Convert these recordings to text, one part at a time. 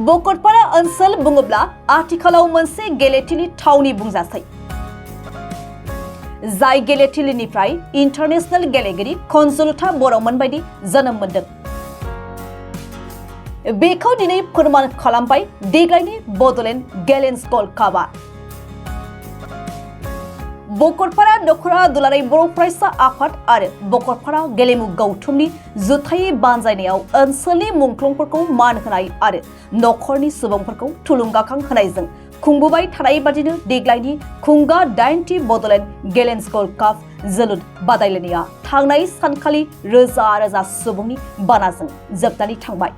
बकटपारा ओनसोल बुङोब्ला आथिखालाव मोनसे गेलेथिलि थावनि बुंजासै। जाय गेलेथिलिनिफ्राय इन्टारनेशनेल गेलेगिरि खनजुलथा बर'मोन बायदि जोनोम मोनदों। बेखौ दिनै फोरमान खालामबाय देग्लायनि बड'लेण्ड गेलेन्स गल्ड कापआ। बकटपारा दखरा दुलाराय बर' फरायसा आफाद आरो बकटपारा गेलेमु गौथुमनि जुथायै बानजायनायाव ओनसोलनि मुंख्लंफोरखौ मान होनाय आरो नखरनि सुबुंफोरखौ थुलुंगाखां होनायजों खुंबोबाय थानाय बादिनो देग्लायनि खुंगा 8थि बड'लेण्ड गेलेन्स गल्ड काप जोलुर बादायलायनाया थांनाय सानखालि रोजा रोजा सुबुंनि बानाजों जोबनानै थांबाय।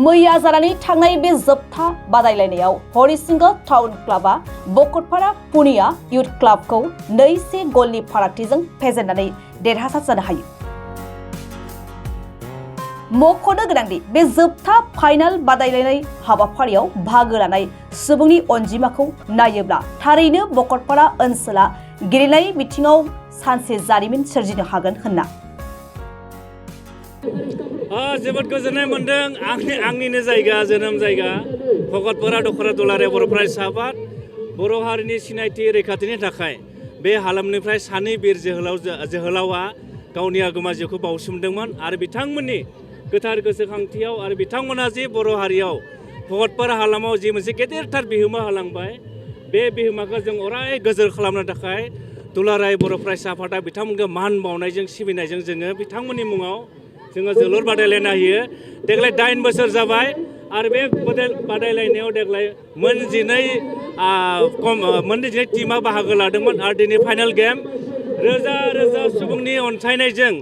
मैया जानानै थांनाय बे जोबथा बादायलायनायाव हरिसिंगा टाउन क्लाबा बकटपारा पुनिया इउथ क्लाबखौ 2-1 गलनि फारागथिजों फेजेननानै देरहासार जानो हायो। मख'नो गोनांदि बे जोबथा फाइनाल बादायलायनाय हाबाफारियाव बाहागो लानाय सुबुंनि अनजिमाखौ नायोब्ला थारैनो बकटपारा ओनसोला गेलेनाय बिथिङाव सानसे जारिमिन सोरजिनो हागोन होनना। जोबोद गोजोननाय मोनदों। आंनिनो जायगा जोनोम जायगा भकटपारा दखरा दुलाराय बर' फरायसा आफाद बर' हारिनि सिनायथि रैखाथिनि थाखाय बे हालामनिफ्राय सानै बिर जोहोलावा गावनि आगोमा जिउखौ बावसोमदोंमोन आरो बिथांमोननि गोथार गोसोखांथियाव आरो बिथांमोना जे बर' हारियाव भकटपारा हालामाव जि मोनसे गेदेरथार बिहोमा होलांबाय बे बिहोमाखौ जों अराय गोजोर खालामनो थाखाय दुलाराय बर' फरायसा आफादा बिथांमोनखौ मान बावनायजों सिबिनायजों जोङो बिथांमोननि मुङाव जोङो जोलुर बादायलायनो होयो। देग्लाय 8 बोसोर जाबाय आरो बे बादायलायनायाव देग्लाय मोनजिनै टीमा बाहागो लादोंमोन आरो दिनै फाइनाल गेम रोजा रोजा सुबुंनि अनसायनायजों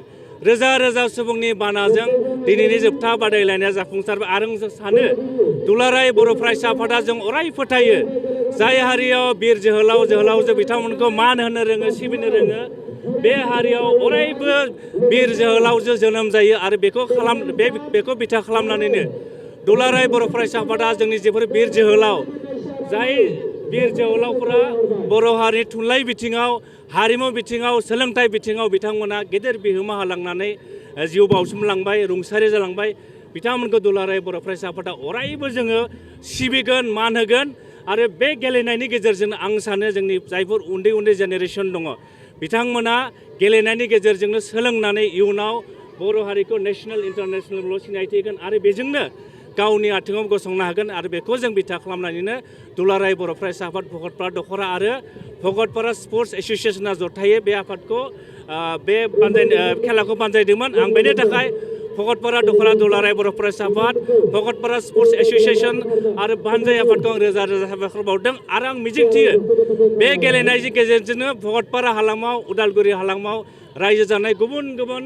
रोजा रोजा सुबुंनि बानाजों दिनैनि जोबथा बादायलायनाया जाफुंसारबाय आरो आं सानो दुलाराय बर' फरायसा आफादा जों अराय फोथायो जाय हारियाव बिर जोहोलावजो बिथांमोनखौ मान होनो रोङो सिबिनो रोङो बे हारियाव अरायबो बिर जोहोलावजो जोनोम जायो आरो बेखौ बिथा खालामनानैनो दुलाराय बर' फरायसा आफादा जोंनि जेफोर बिर जोहोलाव जाय बिर जोहोलावफोरा बर' हारिनि थुनलाइ बिथिङाव हारिमु बिथिङाव सोलोंथाइ बिथिङाव बिथांमोना गेदेर बिहोमा होलांनानै जिउ बावसोमलांबाय रुंसारि जालांबाय बिथांमोनखौ दुलाराय बर' फरायसा आफादा अरायबो जोङो सिबिगोन मान होगोन आरो बे गेलेनायनि गेजेरजों आं सानो जोंनि जायफोर उन्दै उन्दै जेनेरेसन दङ बिथांमोना गेलेनायनि गेजेरजोंनो सोलोंनानै इयुनाव बर' हारिखौ नेशनेल इन्टारनेशनेल सिनायथि होगोन आरो बेजोंनो गावनि आथिङाव गसंनो हागोन आरो बेखौ जों बिथा खालामनानैनो दुलाराय बर' फरायसा आफाद भकटपारा दखरा आरो भकटपारा स्पर्ट्स एस'सियेसना जथायै बे आफादखौ बे खेलाखौ बानजायदोंमोन। आं बेनि थाखाय भकटपारा दखरा दुलाराय बर' फरायसा आफाद भकटपारा स्पर्ट्स एस'सियेसन आरो बानजाय आफादखौ आं रोजा रोजा साबायखर बावदों आरो आं मिजिंथियो बे गेलेनायनि गेजेरजोंनो भकटपारा हालामाव उदालगुरि हालामाव रायजो जानाय गुबुन गुबुन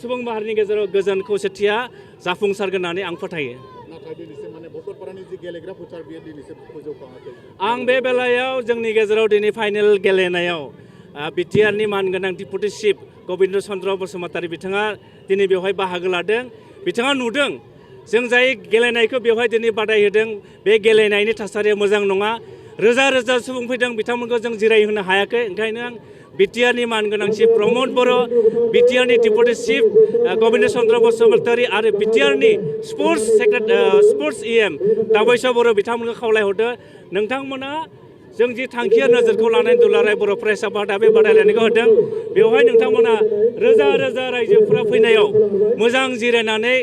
सुबुं माहारिनि गेजेराव गोजोन खौसेथिया जाफुंसारगोन होननानै आं फोथायो। आं बे बेलायाव जोंनि गेजेराव दिनै फाइनेल गेलेनायाव बिटिआरनि मानगोनां डिपुटि चिफ गबिन्द चन्द्र बसुमतारी बिथाङा दिनै बेवहाय बाहागो लादों। बिथाङा नुदों जों जाय गेलेनायखौ बेवहाय दिनै बादायहोदों बे गेलेनायनि थासारिया मोजां नङा। रोजा रोजा सुबुं फैदों बिथांमोनखौ जों जिरायहोनो हायाखै। ओंखायनो आं बिटिआरनि मानगोनां चिफ प्रमद बर' बिटिआरनि डिपुटि चिफ गबिन्द चन्द्र बसुमतारी आरो बिटिआरनि स्पर्ट्स EM दाबैसा बर' बिथांमोनखौ खावलायहरदो नोंथांमोना जों जि थांखिया नोजोरखौ लानानै दुलाराय बर' फरायसा आफादा बे बादायलायनायखौ होदों बेवहाय नोंथांमोना रोजा रोजा रायजोफोरा फैनायाव मोजां जिरायनानै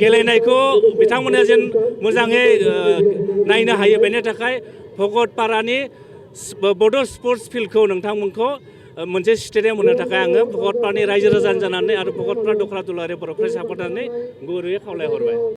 गेलेनायखौ बिथांमोना जेन मोजाङै नायनो हायो बेनि थाखाय भकटपारानि बड' स्पर्ट्स फिल्डखौ नोंथांमोनखौ मोनसे स्टेडियाम होनो थाखाय आङो भकटपारानि रायजो राजानि जानानै आरो भकटपारा दखरा दुलाराय बर' फरायसा आफादनि गुरैयै खावलायहरबाय।